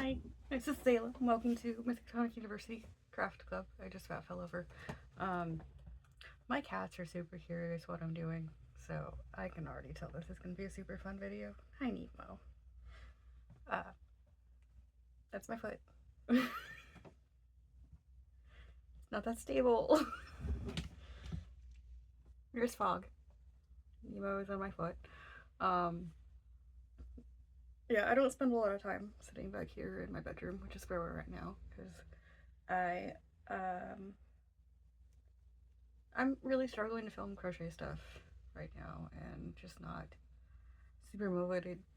Hi, this is Zayla. Welcome to Miskatonic University Craft Club. I just about fell over. My cats are super curious what I'm doing, so I can already tell this is going to be a super fun video. Hi, Nemo. That's my foot. Not that stable. Here's Fog. Nemo is on my foot. Yeah, I don't spend a lot of time sitting back here in my bedroom, which is where we're at now, because I'm really struggling to film crochet stuff right now and just not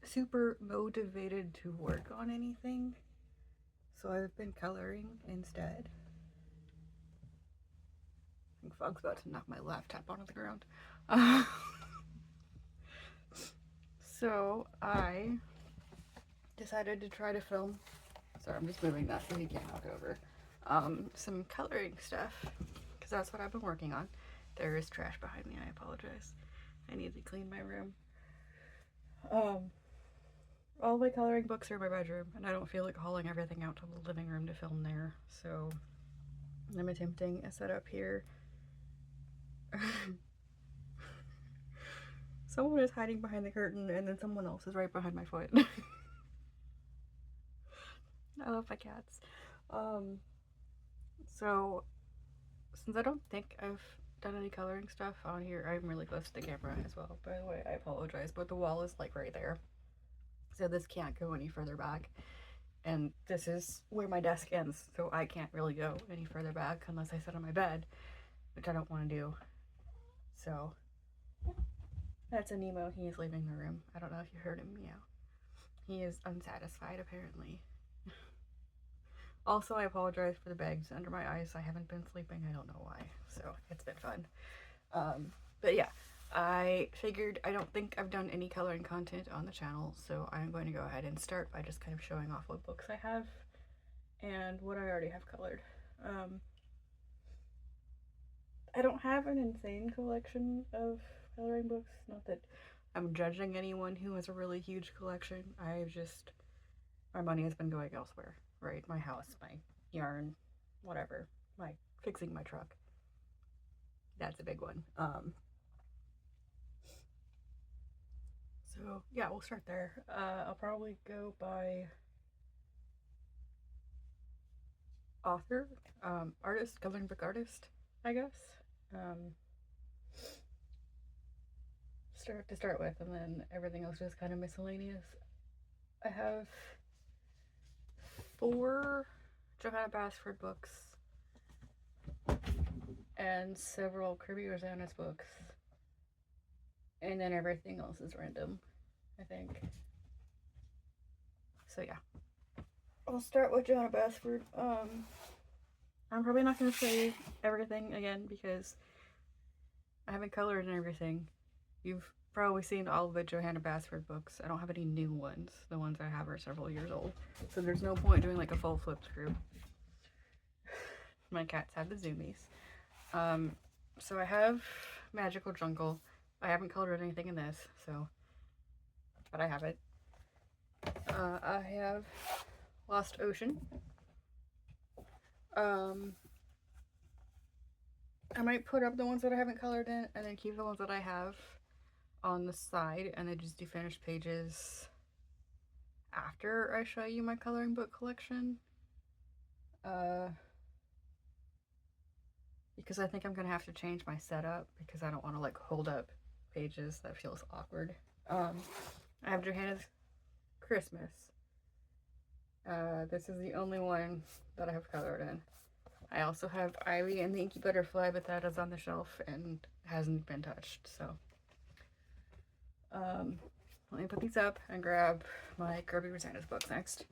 super motivated to work on anything. So I've been coloring instead. I think Fog's about to knock my laptop onto the ground. So I decided to try to film. Sorry, I'm just moving that so he can't knock over. Some coloring stuff, because that's what I've been working on. There is trash behind me. I apologize. I need to clean my room. All my coloring books are in my bedroom, and I don't feel like hauling everything out to the living room to film there, so I'm attempting a setup here. Someone is hiding behind the curtain, and then someone else is right behind my foot. I love my cats. So since I don't think I've done any coloring stuff on here, I'm really close to the camera as well. By the way, I apologize, but the wall is like right there. So this can't go any further back. And this is where my desk ends, so I can't really go any further back unless I sit on my bed, which I don't want to do. So that's a Nemo. He is leaving the room. I don't know if you heard him meow. He is unsatisfied, apparently. Also, I apologize for the bags under my eyes. I haven't been sleeping. I don't know why. So it's been fun. But yeah, I figured I don't think I've done any coloring content on the channel, so I'm going to go ahead and start by just kind of showing off what books I have and what I already have colored. I don't have an insane collection of coloring books. Not that I'm judging anyone who has a really huge collection. My money has been going elsewhere, right? My house, my yarn, whatever. Fixing my truck. That's a big one. So yeah, we'll start there. I'll probably go by author, artist, coloring book artist, I guess. To start with, and then everything else is kind of miscellaneous. I have 4 Johanna Basford books and several Kirby Rosanna's books, and then everything else is random, I think. So yeah, I'll start with Johanna Basford. I'm probably not going to say everything again because I haven't colored in everything. You've probably seen all of the Johanna Basford books. I don't have any new ones. The ones I have are several years old. So there's no point doing like a full flip through. My cats have the zoomies. So I have Magical Jungle. I haven't colored anything in this, so, but I have it. I have Lost Ocean. I might put up the ones that I haven't colored in and then keep the ones that I have on the side and then just do finished pages after I show you my coloring book collection. Because I think I'm gonna have to change my setup because I don't want to like hold up pages. That feels awkward. I have Johanna's Christmas. This is the only one that I have colored in. I also have Ivy and the Inky Butterfly, but that is on the shelf and hasn't been touched, so. Let me put these up and grab my Kirby Rosanna's books next.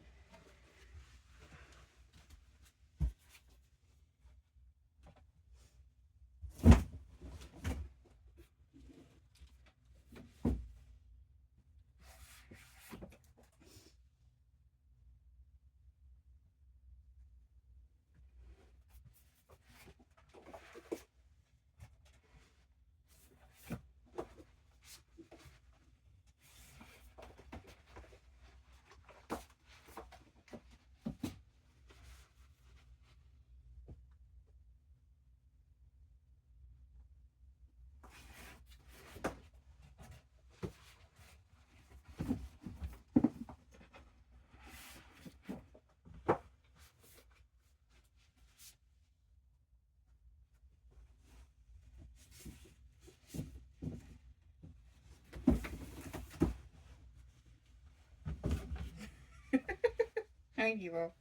Thank you.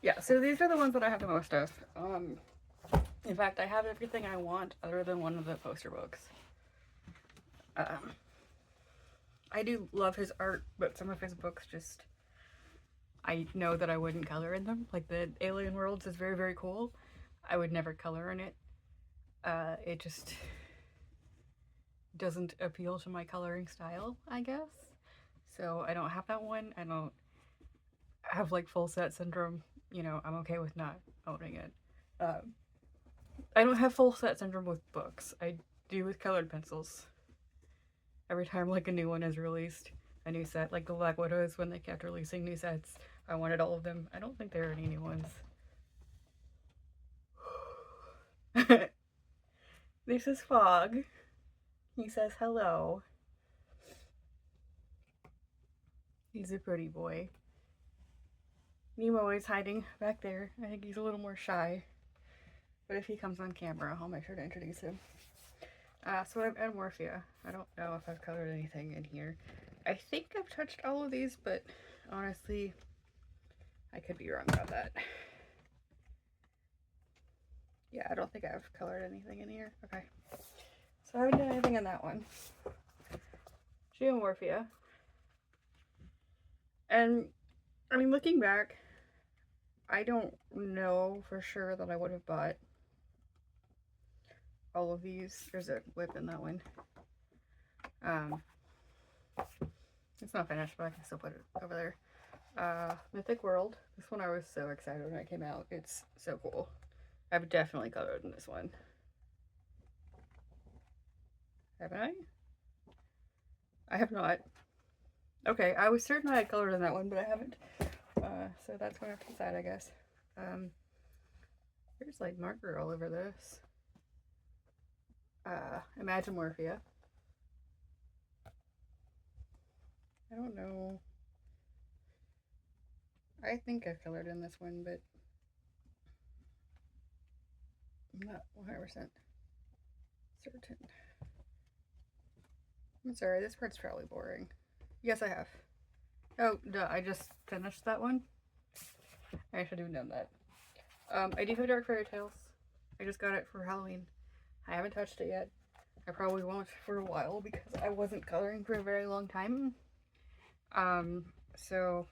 Yeah, so these are the ones that I have the most of. In fact, I have everything I want other than one of the poster books. Um, I do love his art, but some of his books just, I know that I wouldn't color in them. Like the Alien Worlds is very, very cool. I would never color in it. It just doesn't appeal to my coloring style, I guess. So I don't have that one. I don't have like full set syndrome. You know, I'm okay with not owning it. Um, I don't have full set syndrome with books. I do with colored pencils. Every time like a new one is released, a new set, like the Black Widows when they kept releasing new sets, I wanted all of them. I don't think there are any new ones. This is Fog. He says hello. He's a pretty boy. Nemo is hiding back there. I think he's a little more shy. But if he comes on camera, I'll make sure to introduce him. So I'm Morphia. I don't know if I've colored anything in here. I think I've touched all of these, but honestly, I could be wrong about that. Yeah, I don't think I've colored anything in here. Okay. So I haven't done anything in that one. Geomorphia. And, I mean, looking back, I don't know for sure that I would have bought all of these. There's a whip in that one. It's not finished, but I can still put it over there. Mythic World. This one I was so excited when it came out. It's so cool. I've definitely colored in this one. Haven't I? I have not. Okay, I was certain I had colored in that one, but I haven't. So that's going to have to decide, I guess. There's like marker all over this. Imagine Morphia. I don't know. I think I've colored in this one, but I'm not 100% certain. I'm sorry, this part's probably boring. Yes, I have. Oh, duh, I just finished that one. I should have done that. I do have Dark Fairy Tales. I just got it for Halloween. I haven't touched it yet. I probably won't for a while because I wasn't coloring for a very long time. So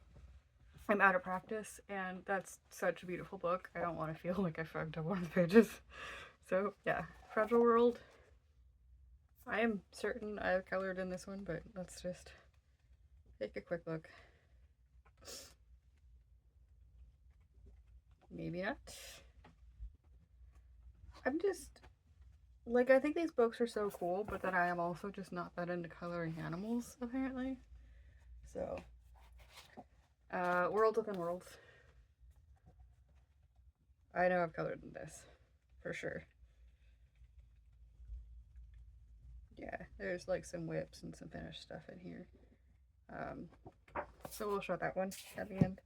I'm out of practice, and that's such a beautiful book. I don't want to feel like I fucked up one of the pages. So yeah, Fragile World. I am certain I've colored in this one, but let's just take a quick look. Maybe not. I'm just, like, I think these books are so cool, but then I am also just not that into coloring animals, apparently. So, Worlds Within Worlds. I know I've colored in this, for sure. Yeah, there's like some whips and some finished stuff in here. So we'll show that one at the end.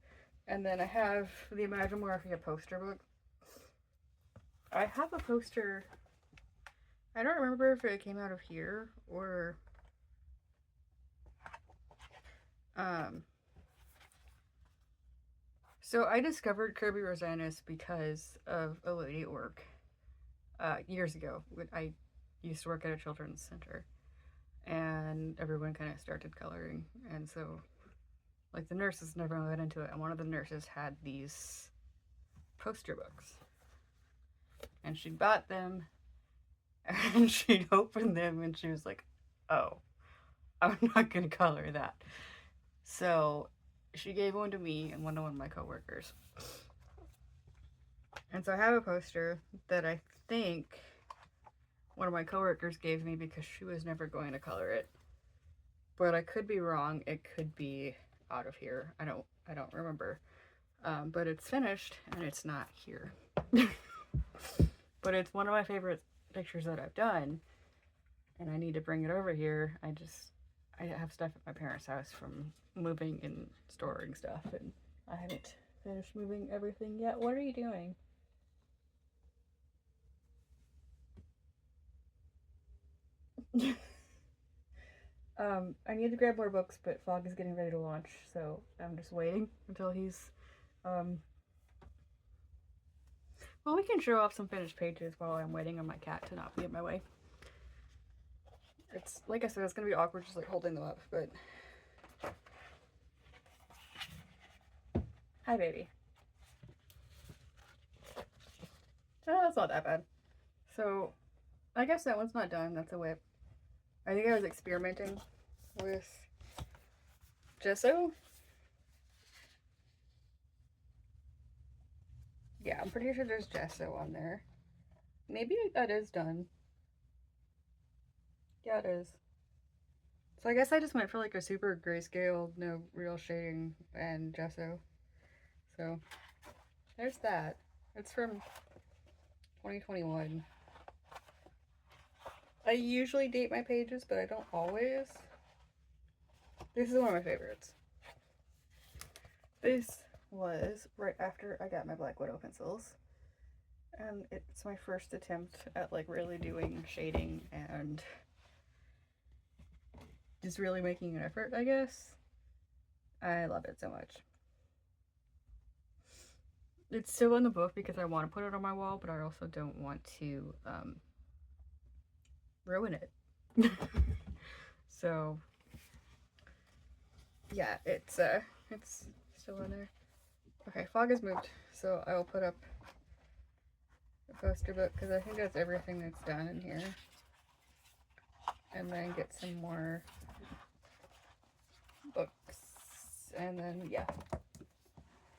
And then I have the Imagine Morphia poster book. I have a poster. I don't remember if it came out of here or so I discovered Kirby Rosanis because of a lady at work years ago. I used to work at a children's center, and everyone kind of started coloring, and so like the nurses never went into it, and one of the nurses had these poster books, and she bought them, and she'd opened them, and she was like, "Oh, I'm not gonna color that." So she gave one to me and one to one of my coworkers. And so I have a poster that I think one of my coworkers gave me because she was never going to color it. But I could be wrong. It could be out of here. I don't remember. But it's finished and it's not here. But it's one of my favorite pictures that I've done, and I need to bring it over here. I have stuff at my parents' house from moving and storing stuff, and I haven't finished moving everything yet. What are you doing? I need to grab more books, but Fog is getting ready to launch, so I'm just waiting until he's, um, well, we can show off some finished pages while I'm waiting on my cat to not be in my way. It's, like I said, it's gonna be awkward just like holding them up, but. Hi, baby. Oh, that's not that bad. So, I guess that one's not done. That's a whip. I think I was experimenting with gesso. Yeah, I'm pretty sure there's gesso on there. Maybe that is done. Yeah, it is. So I guess I just went for like a super grayscale, no real shading, and gesso. So there's that. It's from 2021. I usually date my pages, but I don't always. This is one of my favorites. This was right after I got my Black Widow pencils. And it's my first attempt at like really doing shading and just really making an effort, I guess. I love it so much. It's still in the book because I want to put it on my wall, but I also don't want to ruin it. So yeah, it's still in there. Okay, Fog has moved, so I will put up the poster book because I think that's everything that's done in here, and then get some more books, and then yeah.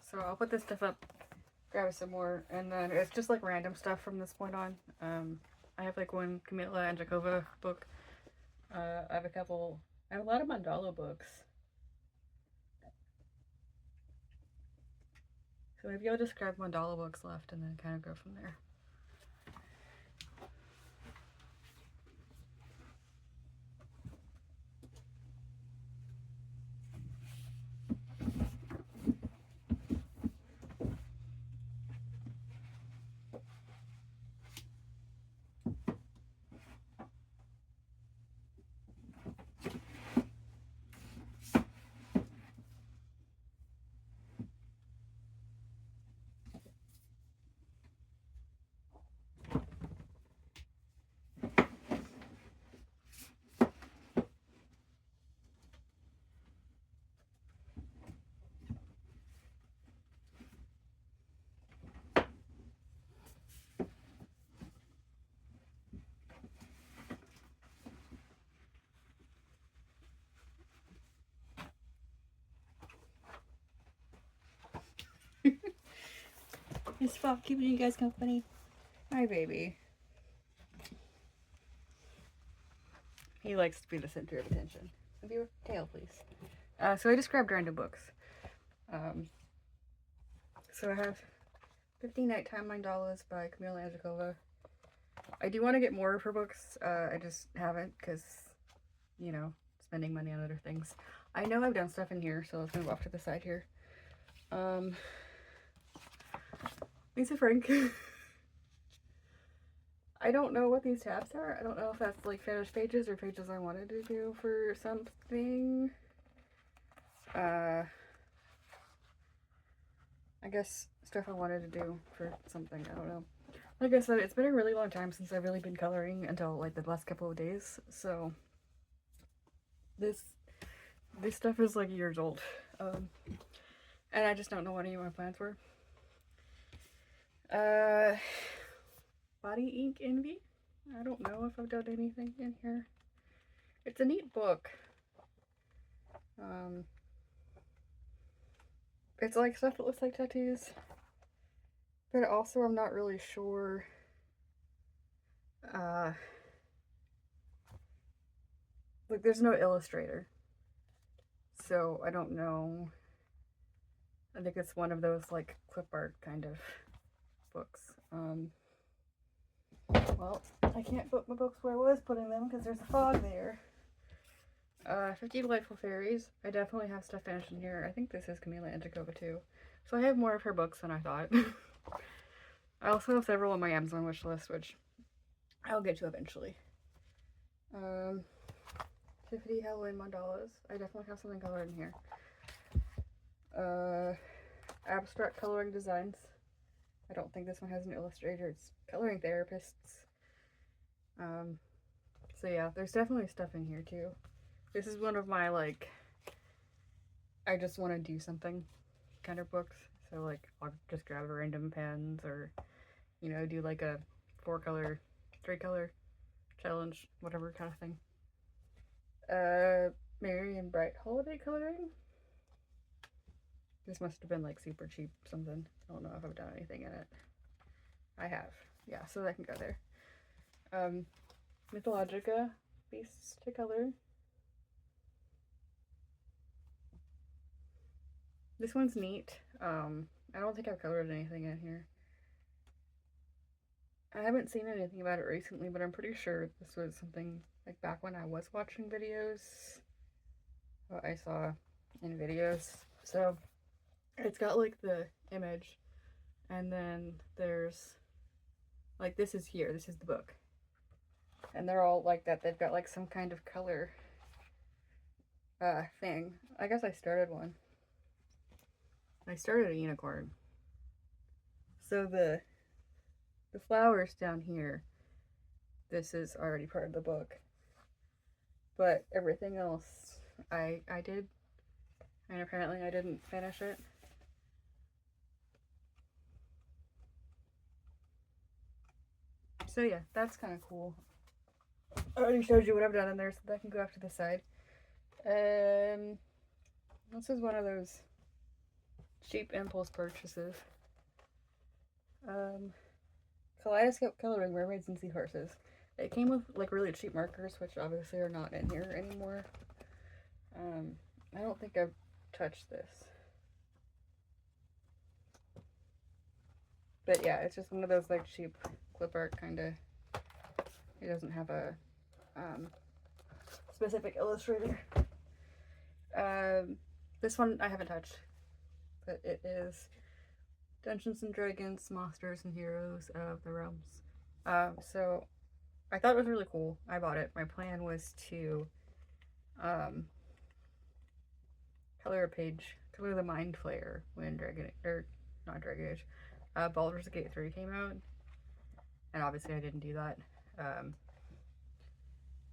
So I'll put this stuff up, grab some more, and then it's just like random stuff from this point on. I have like one Camila and Jakova book. I have a lot of mandala books. So maybe I'll just grab mandala books left and then kind of go from there. Is Fog keeping you guys company? Hi, baby. He likes to be the center of attention. Have your tail, please. So I just grabbed random books. So I have 15 Nighttime Mandalas by Camila Anjakova. I do want to get more of her books. I just haven't because, you know, spending money on other things. I know I've done stuff in here, so let's move off to the side here. Lisa Frank. I don't know what these tabs are. I don't know if that's like finished pages or pages I wanted to do for something. I guess stuff I wanted to do for something. I don't know. Like I said, it's been a really long time since I've really been coloring until like the last couple of days. So this stuff is like years old. And I just don't know what any of my plans were. Body Ink Envy. I don't know if I've done anything in here. It's a neat book. It's like stuff that looks like tattoos, but also I'm not really sure. Like there's no illustrator, so I don't know. I think it's one of those like clip art kind of books. Well, I can't put my books where I was putting them because there's a fog there. 50 Delightful Fairies. I definitely have stuff finished in here. I think this is Camila Anjakova too. So I have more of her books than I thought. I also have several on my Amazon wish list, which I'll get to eventually. 50 Halloween mandalas. I definitely have something colored in here. Abstract coloring designs. I don't think this one has an illustrator. It's coloring therapists. So yeah, there's definitely stuff in here too. This is one of my like, I just want to do something kind of books. So like, I'll just grab random pens or, you know, do like a 4-color, 3-color challenge, whatever kind of thing. Merry and Bright holiday coloring. This must have been like super cheap something. I don't know if I've done anything in it. I have. Yeah, so that can go there. Mythologica beasts to color. This one's neat. I don't think I've colored anything in here. I haven't seen anything about it recently, but I'm pretty sure this was something like back when I was watching videos. What I saw in videos. So it's got like the image, and then there's like, this is here, this is the book. And they're all like that. They've got like some kind of color thing. I guess I started one. I started a unicorn. So the flowers down here, this is already part of the book. But everything else I did. And apparently I didn't finish it. So yeah, that's kind of cool. I already showed you what I've done in there, so that can go off to the side. This is one of those cheap impulse purchases. Kaleidoscope coloring mermaids and seahorses. It came with like really cheap markers, which obviously are not in here anymore. I don't think I've touched this. But yeah, it's just one of those like cheap clip art kind of. It doesn't have a specific illustrator. This one I haven't touched, but it is Dungeons and Dragons, Monsters and Heroes of the Realms. So I thought it was really cool. I bought it. My plan was to color a page, color the Mind Flayer when not Dragon Age, Baldur's Gate 3 came out. And obviously I didn't do that.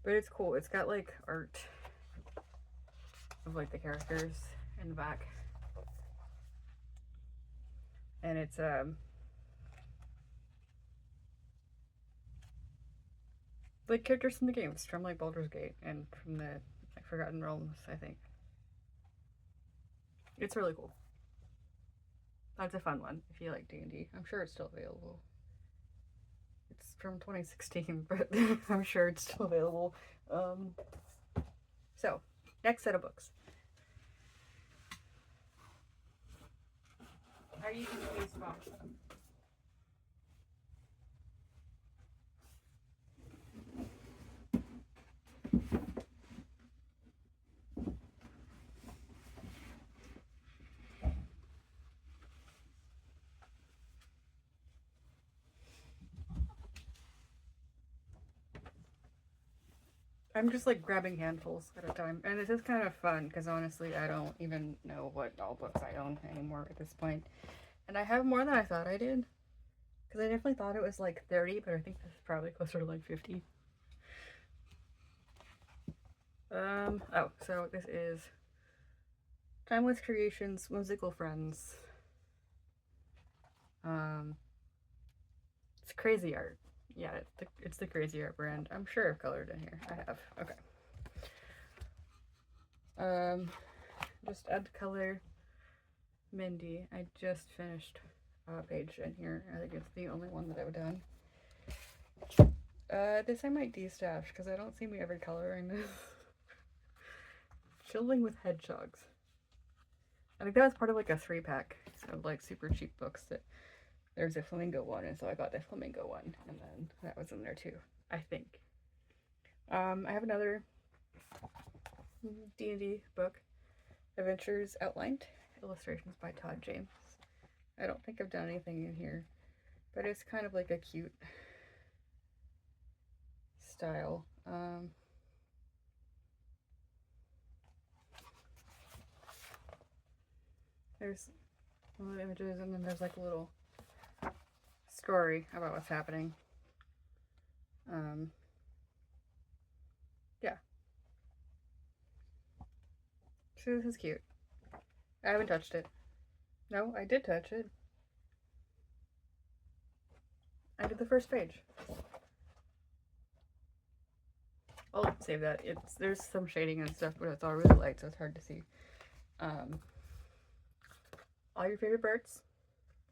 But it's cool. It's got like art of like the characters in the back. And it's like characters from the games, from like Baldur's Gate and from the like Forgotten Realms, I think. It's really cool. That's a fun one if you like D&D. I'm sure it's still available. It's from 2016, but I'm sure it's still available. So, next set of books. Are you confused about them? I'm just like grabbing handfuls at a time, and this is kind of fun because honestly I don't even know what all books I own anymore at this point. And I have more than I thought I did, because I definitely thought it was like 30, but I think this is probably closer to like 50. Oh, so this is Timeless Creations, Whimsical Friends. It's crazy art. Yeah, it's the crazy art brand. I'm sure I've colored in here. I have. Okay. Just add color. Mindy. I just finished a page in here. I think it's the only one that I've done. This I might de-stash because I don't see me ever coloring this. Chilling with Hedgehogs. I think that was part of like a 3-pack of like super cheap books that there's a flamingo one, and so I got the flamingo one, and then that was in there too, I think. I have another D&D book, Adventures Outlined, illustrations by Todd James. I don't think I've done anything in here, but it's kind of like a cute style. There's one of the images, and then there's like a little story about what's happening. Yeah. So this is cute. I haven't touched it. No, I did touch it. I did the first page. I'll save that. There's some shading and stuff, but it's all really light, so it's hard to see. All your favorite birds,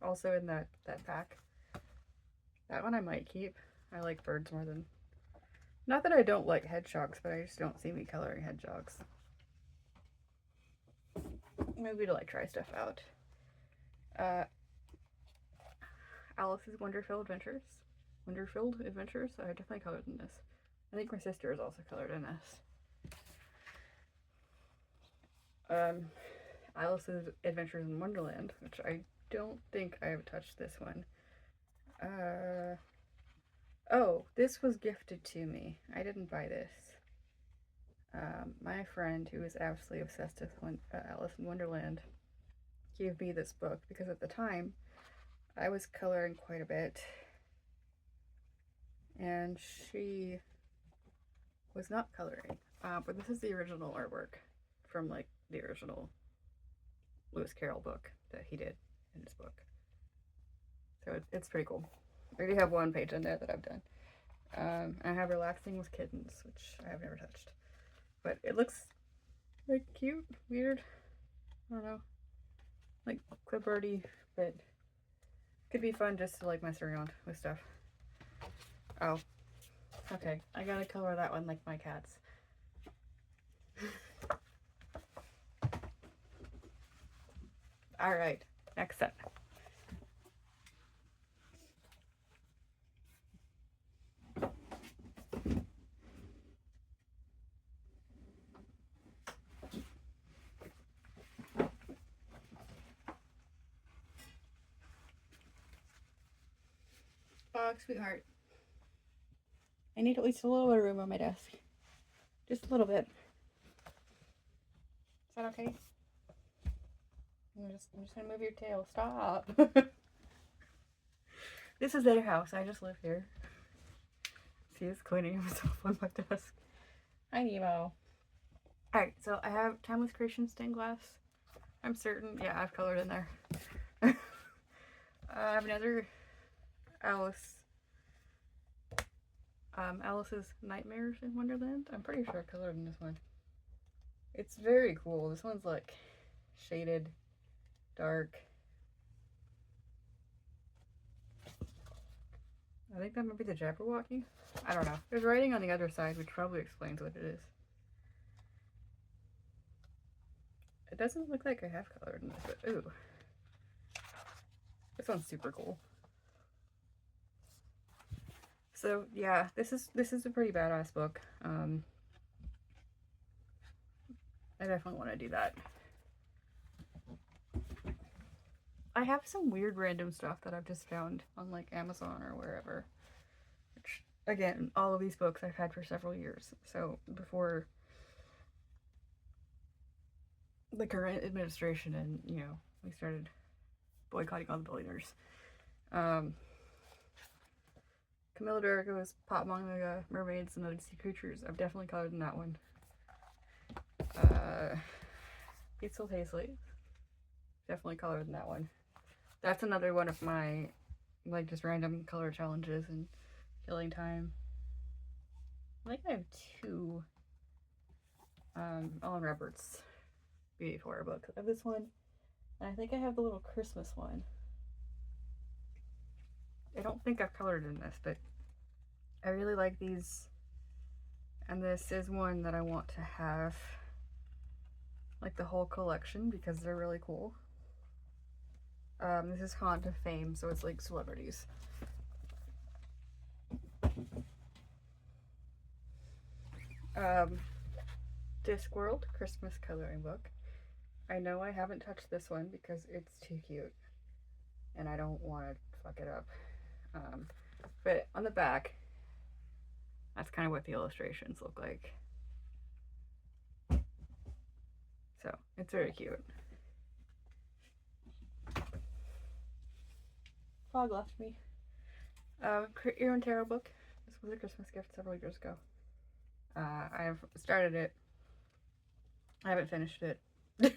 also in that pack. That one I might keep. I like birds more than... Not that I don't like hedgehogs, but I just don't see me coloring hedgehogs. Maybe to like try stuff out. Alice's Wonderful Adventures. Wonderfilled Adventures. I definitely colored in this. I think my sister is also colored in this. Alice's Adventures in Wonderland, which I don't think I have touched this one. Oh, this was gifted to me. I didn't buy this. My friend, who is absolutely obsessed with Alice in Wonderland, gave me this book because at the time I was coloring quite a bit, and she was not coloring. But this is the original artwork from like the original Lewis Carroll book that he did in his book. So it's pretty cool. I already have one page in there that I've done. I have Relaxing with Kittens, which I have never touched. But it looks like cute, weird. I don't know. Like clipboardy, but could be fun just to like mess around with stuff. Oh. Okay. I gotta color that one like my cats. Alright. Next up. Oh, sweetheart. I need at least a little bit of room on my desk. Just a little bit. Is that okay? I'm just gonna move your tail. Stop. This is their house. I just live here. See, he's cleaning himself on my desk. Hi, Nemo. Alright, so I have Timeless Creation stained glass. I'm certain. Yeah, I've colored in there. I have another Alice. Alice's Nightmares in Wonderland. I'm pretty sure I colored in this one. It's very cool. This one's like shaded, dark. I think that might be the Jabberwocky. I don't know. There's writing on the other side, which probably explains what it is. It doesn't look like I have colored in this, but ooh. This one's super cool. So yeah, this is a pretty badass book. I definitely want to do that. I have some weird random stuff that I've just found on like Amazon or wherever. Which, again, all of these books I've had for several years. So before the current administration and, you know, we started boycotting all the billionaires. Camilla Dorico's Pop Manga Mermaids and Other Sea Creatures. I've definitely colored in that one. Pixel Paisley. Definitely colored in that one. That's another one of my, like, just random color challenges and killing time. I think I have two Ellen Roberts Beauty for Her book. I have this one, and I think I have the little Christmas one. I don't think I've colored in this, but I really like these. And this is one that I want to have, like, the whole collection because they're really cool. This is Haunt of Fame, so it's like celebrities. Discworld Christmas coloring book. I know I haven't touched this one because it's too cute and I don't want to fuck it up. But on the back, that's kind of what the illustrations look like. So it's very cute. Fog left me. Create Your Own Tarot book. This was a Christmas gift several years ago. I've started it. I haven't finished it. I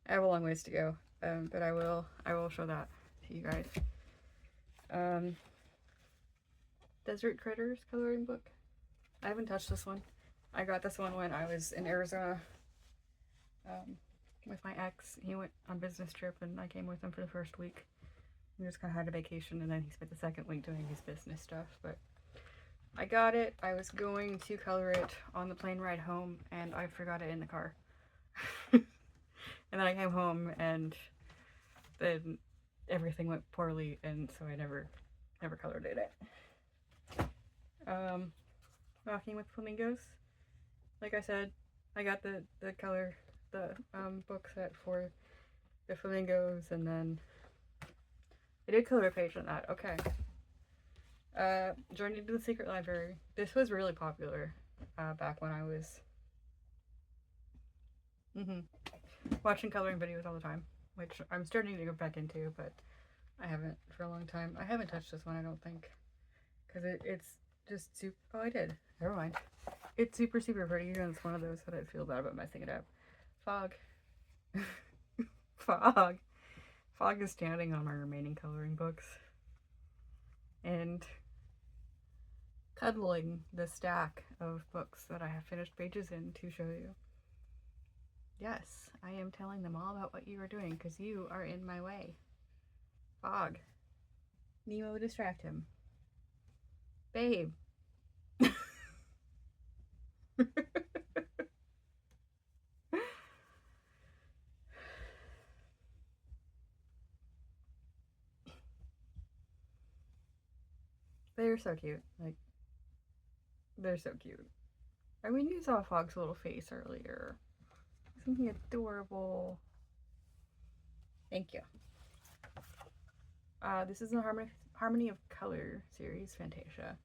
have a long ways to go, but I will show that to you guys. Desert Critters coloring book. I haven't touched this one. I got this one when I was in Arizona with my ex. He went on a business trip and I came with him for the first week. We just kind of had a vacation, and then he spent the second week doing his business stuff. But I got it. I was going to color it on the plane ride home, and I forgot it in the car. And then I came home, and then everything went poorly, and so I never colored it. Walking with Flamingos. Like I said, I got the book set for the flamingos, and then I did color a page on that. Okay. Journey to the Secret Library. This was really popular back when I was watching coloring videos all the time, which I'm starting to go back into, but I haven't for a long time. I haven't touched this one, I don't think, because it's just super. Oh, I did. Never mind. It's super pretty, and it's one of those that I feel bad about messing it up. Fog. Fog is standing on my remaining coloring books and cuddling the stack of books that I have finished pages in to show you. Yes, I am telling them all about what you are doing because you are in my way. Fog. Nemo, distract him. Babe. They're so cute. Like, they're so cute. I mean, you saw Fog's little face earlier. Isn't he adorable? Thank you. This is the Harmony of Color series, Fantasia.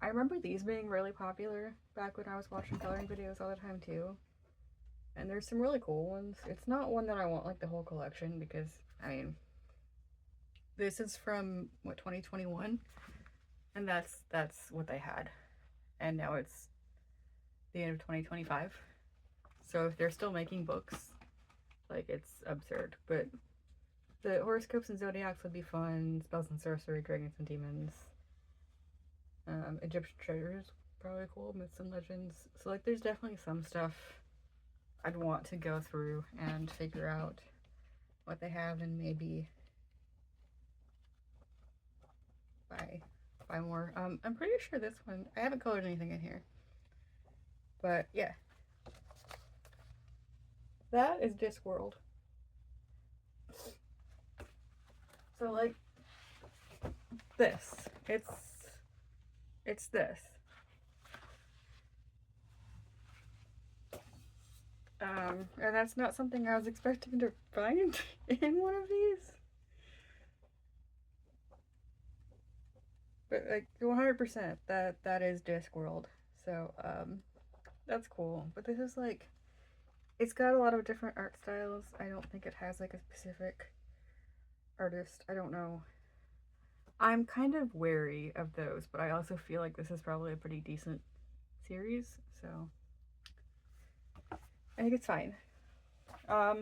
I remember these being really popular back when I was watching coloring videos all the time too. And there's some really cool ones. It's not one that I want like the whole collection because, I mean, this is from, what, 2021? And that's what they had. And now it's the end of 2025. So if they're still making books, like, it's absurd. But the horoscopes and zodiacs would be fun. Spells and sorcery, dragons and demons. Egyptian treasures, probably cool. Myths and legends. So, like, there's definitely some stuff I'd want to go through and figure out what they have and maybe buy more. I'm pretty sure this one, I haven't colored anything in here. But, yeah. That is Discworld. So, like, this. It's this. And that's not something I was expecting to find in one of these. But, like, 100% that is Discworld. So, that's cool. But this is, like, it's got a lot of different art styles. I don't think it has, like, a specific artist. I don't know. I'm kind of wary of those, but I also feel like this is probably a pretty decent series, so I think it's fine.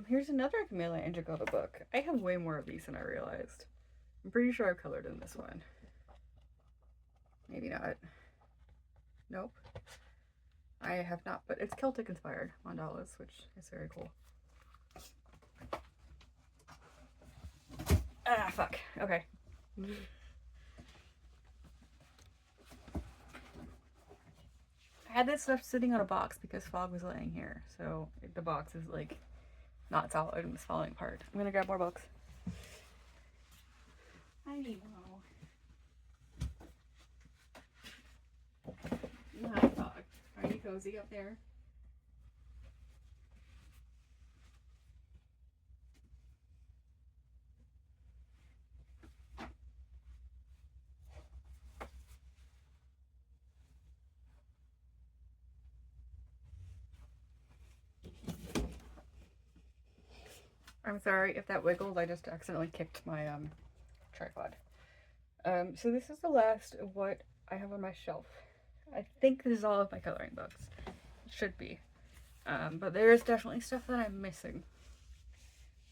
Here's another Camila Angigola book. I have way more of these than I realized. I'm pretty sure I've colored in this one. Maybe not. Nope. I have not, but it's Celtic inspired mandalas, which is very cool. Ah, fuck. Okay. I had this stuff sitting on a box because Fog was laying here, so the box is, like, not solid and it's falling apart. I'm gonna grab more books. I know. Hi, Fog. Are you cozy up there? I'm sorry if that wiggled. I just accidentally kicked my tripod. So this is the last of what I have on my shelf. I think this is all of my coloring books. It should be. But there is definitely stuff that I'm missing.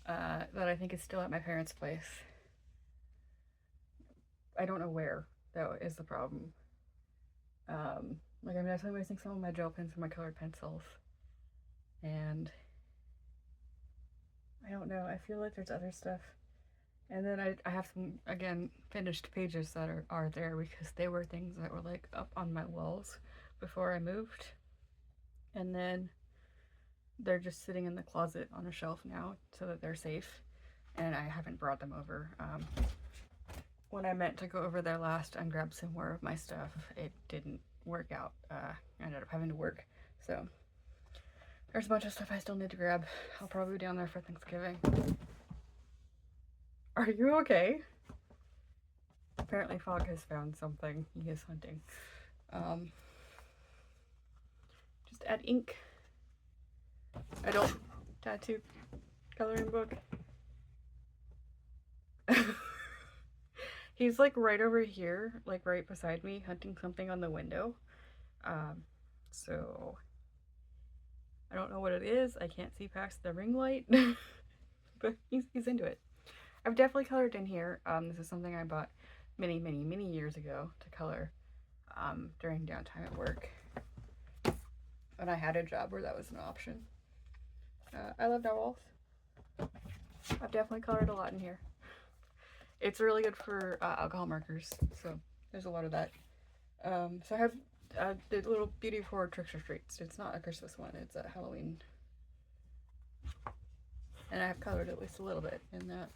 That I think is still at my parents' place. I don't know where, though, is the problem. Like I'm definitely missing some of my gel pens and my colored pencils. And I don't know, I feel like there's other stuff. And then I have some, again, finished pages that are there because they were things that were like up on my walls before I moved. And then they're just sitting in the closet on a shelf now so that they're safe. And I haven't brought them over. When I meant to go over there last and grab some more of my stuff, it didn't work out. I ended up having to work. So there's a bunch of stuff I still need to grab. I'll probably be down there for Thanksgiving. Are you okay? Apparently Fogg has found something. He is hunting. Just add ink. I don't tattoo coloring book. He's like right over here, like right beside me, hunting something on the window. So I don't know what it is. I can't see past the ring light, but he's into it. I've definitely colored in here. This is something I bought many years ago to color during downtime at work when I had a job where that was an option. I love narwhals. I've definitely colored a lot in here. It's really good for alcohol markers, so there's a lot of that. So I have the little Beauty for Tricks or Treats. It's not a Christmas one, it's a Halloween. And I have colored at least a little bit in that.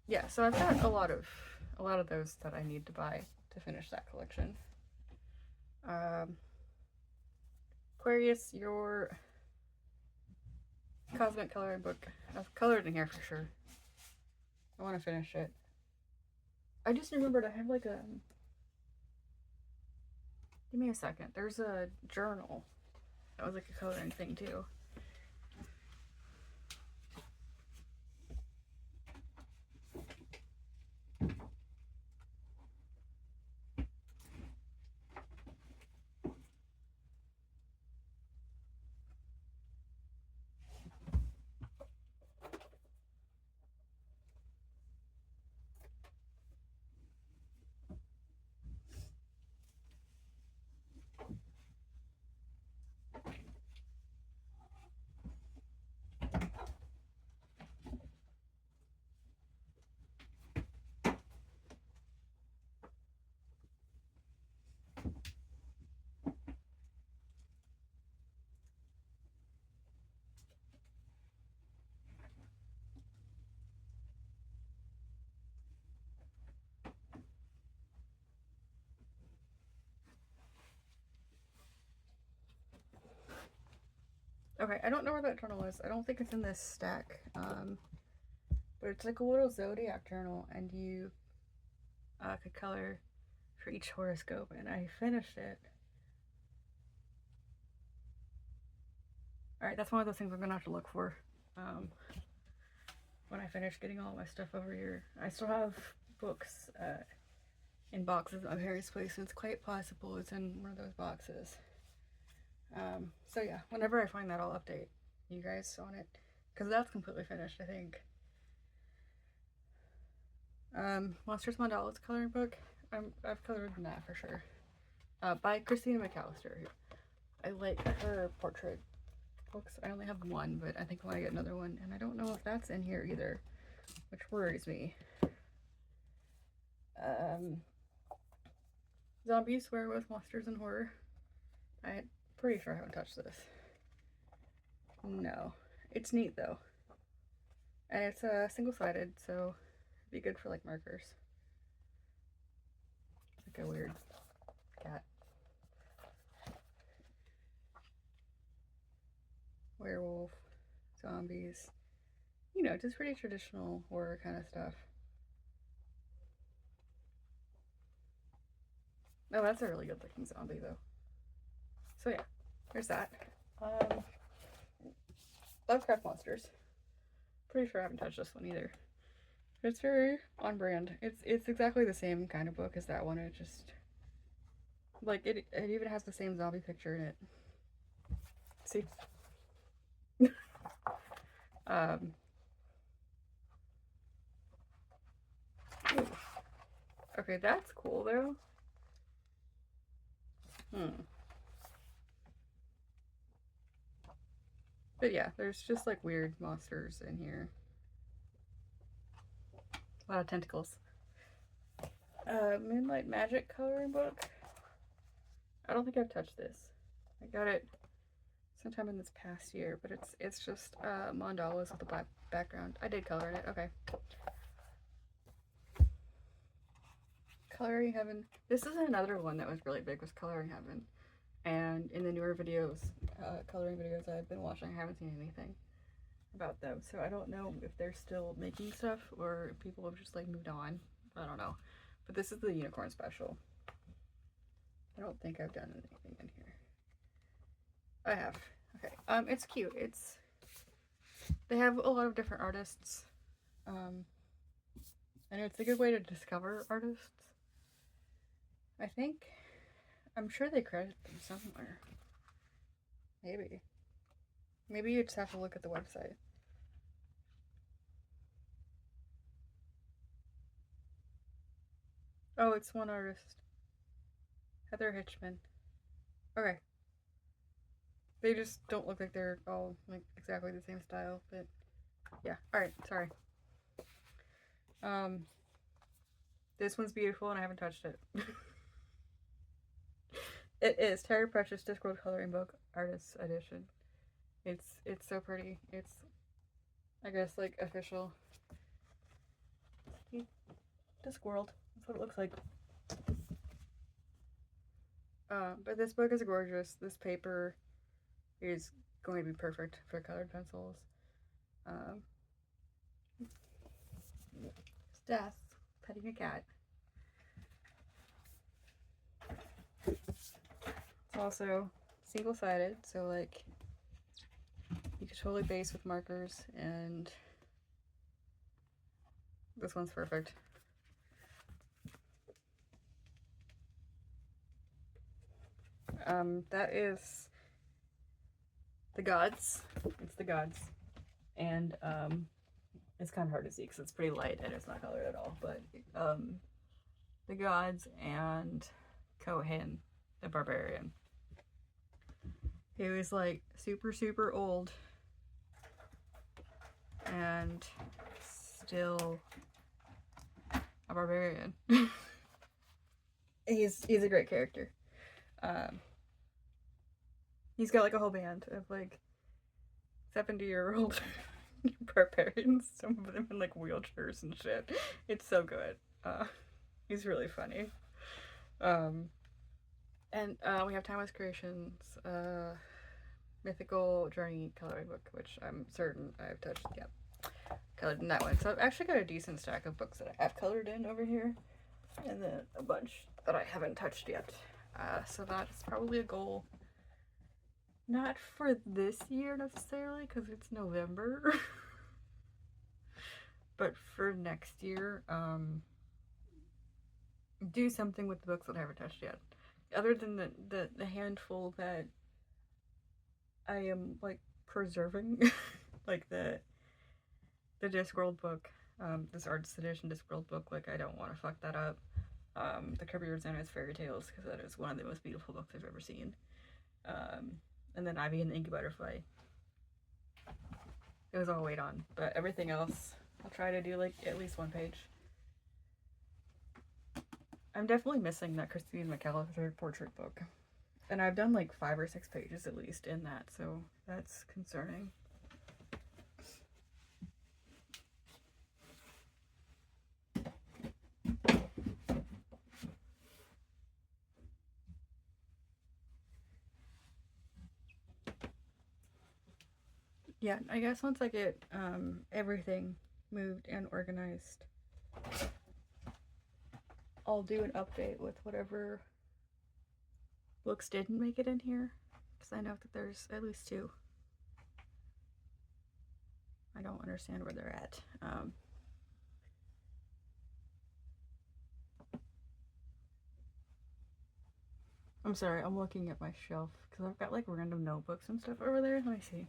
Yeah, so I've got a lot of those that I need to buy to finish that collection. Aquarius, your cosmic coloring book. I've colored in here for sure. I want to finish it. I just remembered I have like a... Give me a second. There's a journal. That was like a coloring thing too. Okay, I don't know where that journal is. I don't think it's in this stack. But it's like a little zodiac journal, and you could color for each horoscope, and I finished it. Alright, that's one of those things I'm gonna have to look for when I finish getting all my stuff over here. I still have books in boxes at my parents' place, so it's quite possible it's in one of those boxes. So yeah, whenever I find that, I'll update you guys on it, because that's completely finished, I think. Monsters Mandalas coloring book. I've colored in that for sure. By Christina McAllister. I like her portrait books. I only have one, but I think I want to get another one, and I don't know if that's in here either, which worries me. Zombies, Werewolves, Monsters, and Horror. I'm pretty sure I haven't touched this. No. It's neat though. And it's single-sided, so it'd be good for like markers. It's like a weird cat. Werewolf, zombies. You know, just pretty traditional horror kind of stuff. Oh, that's a really good looking zombie though. So yeah, there's that. Lovecraft Monsters. Pretty sure I haven't touched this one either. It's very on brand. It's exactly the same kind of book as that one. It just like it even has the same zombie picture in it. See? um ooh. Okay, that's cool though. But yeah, there's just like weird monsters in here. A lot of tentacles. Moonlight Magic coloring book. I don't think I've touched this. I got it sometime in this past year, but it's just mandalas with a black background. I did color in it. Okay. Coloring Heaven. This is another one that was really big, was Coloring Heaven. And in the newer videos, coloring videos I've been watching, I haven't seen anything about them. So I don't know if they're still making stuff or if people have just like moved on. I don't know. But this is the Unicorn Special. I don't think I've done anything in here. I have. Okay. It's cute. They have a lot of different artists. And it's a good way to discover artists. I'm sure they credit them somewhere. Maybe. Maybe you just have to look at the website. Oh, it's one artist. Heather Hitchman. Okay. They just don't look like they're all like exactly the same style, but yeah. Alright, sorry. This one's beautiful and I haven't touched it. It is Terry Pratchett's Discworld Coloring Book Artist Edition. It's so pretty. It's, I guess, like official Discworld. That's what it looks like. But this book is gorgeous. This paper is going to be perfect for colored pencils. Death petting a cat. It's also single-sided, so like you could totally base with markers, and this one's perfect. That is The Gods. It's The Gods. And it's kind of hard to see because it's pretty light and it's not colored at all, but The Gods and Kohen, the Barbarian. He was like super old and still a barbarian. He's a great character. He's got like a whole band of like 70-year-old barbarians, some of them in like wheelchairs and shit. It's so good. He's really funny. And we have Timeless Creations Mythical Journey coloring book, which I'm certain I've touched. Yep, colored in that one. So I've actually got a decent stack of books that I have colored in over here, and then a bunch that I haven't touched yet. So that's probably a goal. Not for this year necessarily, because it's November. But for next year, do something with the books that I haven't touched yet. Other than the handful that I am like preserving, like the Discworld book, this Artist Edition Discworld book, like I don't want to fuck that up. The Kirby Rosanna's Fairy Tales, because that is one of the most beautiful books I've ever seen. And then Ivy and the Inky Butterfly. It was all weighed on, but everything else, I'll try to do like at least one page. I'm definitely missing that Christine McAllister portrait book. And I've done like 5 or 6 pages at least in that, so that's concerning. Yeah, I guess once I get everything moved and organized, I'll do an update with whatever books didn't make it in here, because I know that there's at least 2. I don't understand where they're at. I'm sorry, I'm looking at my shelf because I've got like random notebooks and stuff over there. Let me see.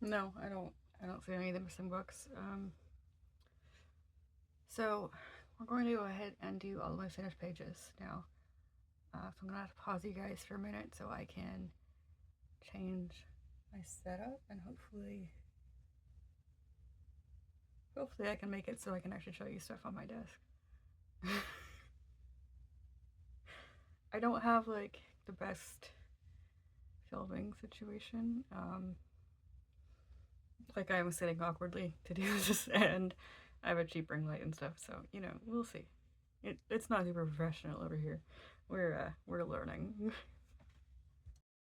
No, I don't. I don't see any of the missing books. So we're going to go ahead and do all of my finished pages now. So I'm gonna have to pause you guys for a minute so I can change my setup and hopefully I can make it so I can actually show you stuff on my desk. I don't have like the best filming situation. Like I'm sitting awkwardly to do this, and I have a cheap ring light and stuff. So we'll see. It's not super professional over here. We're learning.